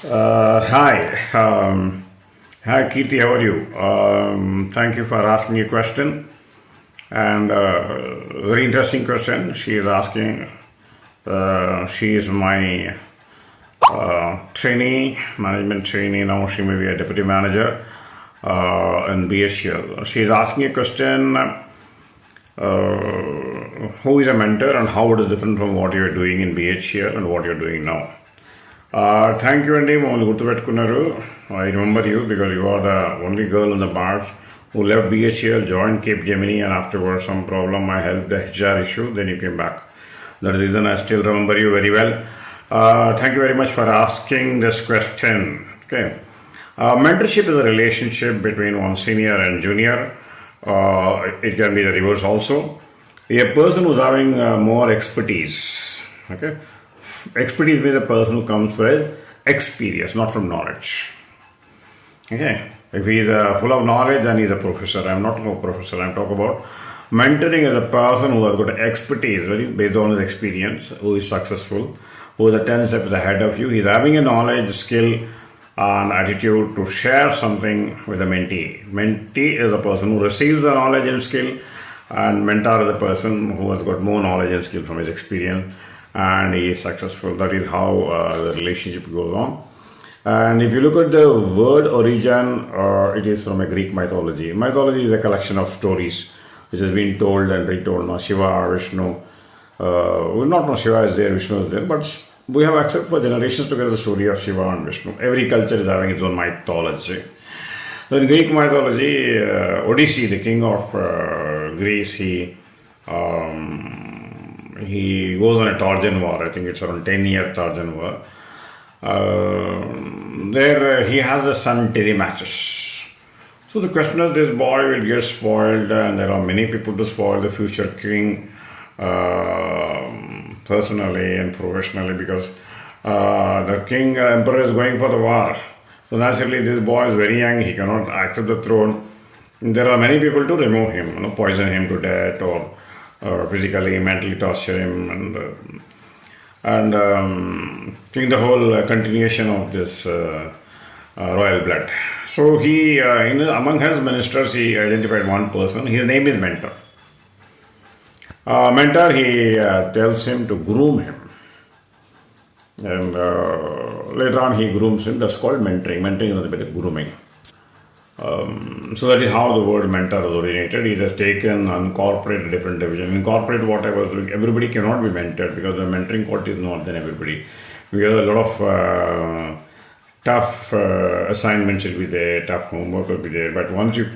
Hi. Hi, Kirti. How are you? Thank you for asking a question. And very interesting question. She is asking. She is my trainee, management trainee. Now she may be a deputy manager in BHL. She is asking a question. Who is a mentor and how it is different from what you are doing in BHL and what you are doing now? Thank you, Andy. I remember you because you are the only girl in the bars who left BHL, joined Cape Gemini, and afterwards some problem. I helped the HR issue. Then you came back. That's the reason I still remember you very well. Thank you very much for asking this question. Okay, mentorship is a relationship between one senior and junior. It can be the reverse also. A person who's having more expertise. Okay, expertise means a person who comes with experience, not from knowledge. Okay, if he is full of knowledge, then he is a professor. I'm not a professor. I'm talking about mentoring as a person who has got expertise, very based on his experience, who is successful, who is 10 steps ahead of you. He's having a knowledge, skill, and attitude to share something with the mentee. Mentee is a person who receives the knowledge and skill, and mentor is a person who has got more knowledge and skill from his experience, and he is successful. That is how the relationship goes on. And if you look at the word origin, it is from a Greek mythology. Mythology is a collection of stories which has been told and retold. Now, Shiva, Vishnu, we not know Shiva is there, Vishnu is there, but we have accepted for generations together the story of Shiva and Vishnu. Every culture is having its own mythology. So in Greek mythology, Odyssey, the king of Greece, he goes on a Trojan war. I think it's around 10-year Trojan war. There he has a son Telemachus. So the question is, this boy will get spoiled, and there are many people to spoil the future king personally and professionally, because the king emperor is going for the war. So naturally, this boy is very young; he cannot accept the throne. There are many people to remove him, poison him to death, or physically, mentally torture him, and think the whole continuation of this royal blood. So he, among his ministers, he identified one person. His name is Mentor. Mentor, he tells him to groom him, and later on he grooms him. That's called mentoring. Mentoring is a bit of grooming. So that is how the word mentor is originated. It has taken, incorporated different division. Incorporate what I was doing. Everybody cannot be mentored because the mentoring quality is not than everybody. Because a lot of tough assignments will be there, tough homework will be there. But once you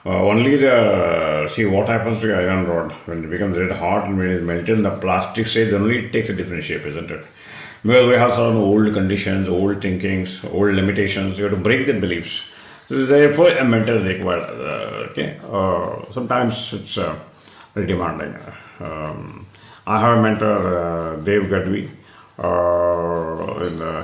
only the see what happens to the iron rod when it becomes red hot and when it is melted in the plastic stage, only it takes a different shape, isn't it? Because we have some old conditions, old thinkings, old limitations. You have to break the beliefs. Therefore, a mentor is required. Sometimes it's very demanding. I have a mentor, Dave Gadvi.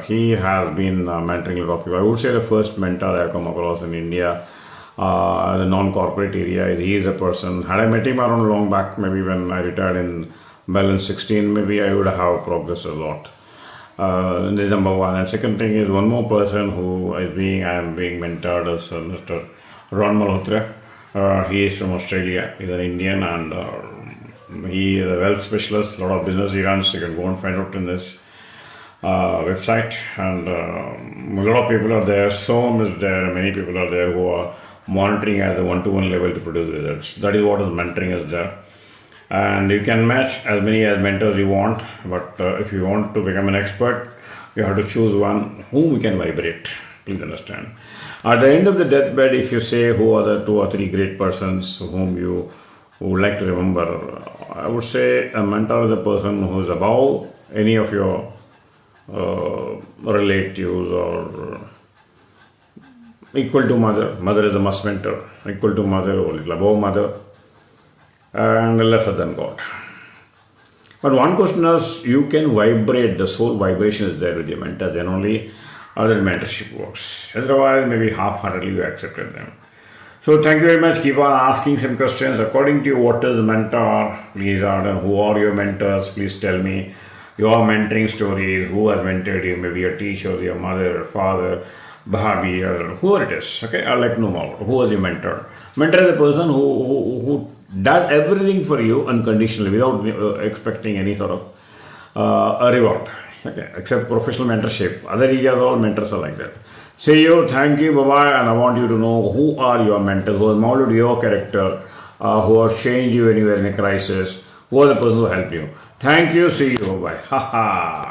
He has been mentoring a lot of people. I would say the first mentor I have come across in India, the non-corporate area. He is a person. Had I met him around long back, maybe when I retired in Balance 16, maybe I would have progressed a lot. This is number one. And second thing is one more person who I am being mentored as Mr. Ron Malhotra. He is from Australia. He's an Indian, and he is a wealth specialist. A lot of business he runs. You can go and find out in this website. And a lot of people are there. SOM is there. Many people are there who are monitoring at the one-to-one level to produce results. That is what is mentoring is there. And you can match as many as mentors you want, but if you want to become an expert, you have to choose one whom you can vibrate. Please understand. At the end of the deathbed, if you say who are the 2 or 3 great persons whom you would like to remember, I would say a mentor is a person who is above any of your relatives, or equal to mother. Mother is a must mentor. Equal to mother or little above mother, and lesser than God. But one question is, you can vibrate, the soul vibration is there with your mentor, then only other mentorship works. Otherwise, maybe half-heartedly you accepted them. So thank you very much. Keep on asking some questions. According to you, what is mentor? Please add, and who are your mentors? Please tell me. your mentoring stories, who has mentored you, maybe your teacher, your mother, father, Bhabi, or whoever it is. Okay, I'd like to know more. Who was your mentor? Mentor is a person who does everything for you unconditionally without expecting any sort of a reward. Okay, except professional mentorship. Other areas, all mentors are like that. See you, thank you, bye bye, and I want you to know who are your mentors, who have molded your character, who have changed you when you were in a crisis, who are the person who helped you. Thank you, see you, bye bye. Ha ha.